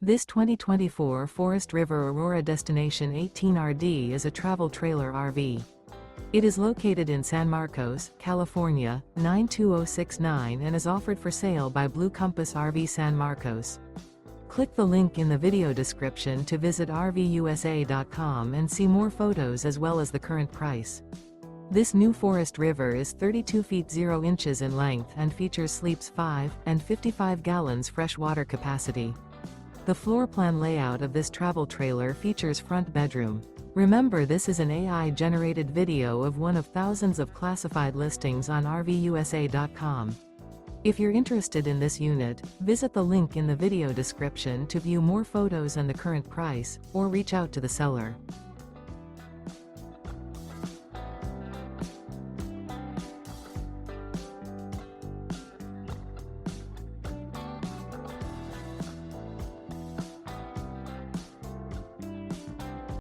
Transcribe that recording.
This 2024 Forest River Aurora Destination 18RD is a travel trailer RV. It is located in San Marcos, California, 92069 and is offered for sale by Blue Compass RV San Marcos. Click the link in the video description to visit RVUSA.com and see more photos as well as the current price. This new Forest River is 32 feet 0 inches in length and features sleeps 5 and 55 gallons fresh water capacity. The floor plan layout of this travel trailer features front bedroom. Remember, this is an AI-generated video of one of thousands of classified listings on RVUSA.com. If you're interested in this unit, visit the link in the video description to view more photos and the current price, or reach out to the seller.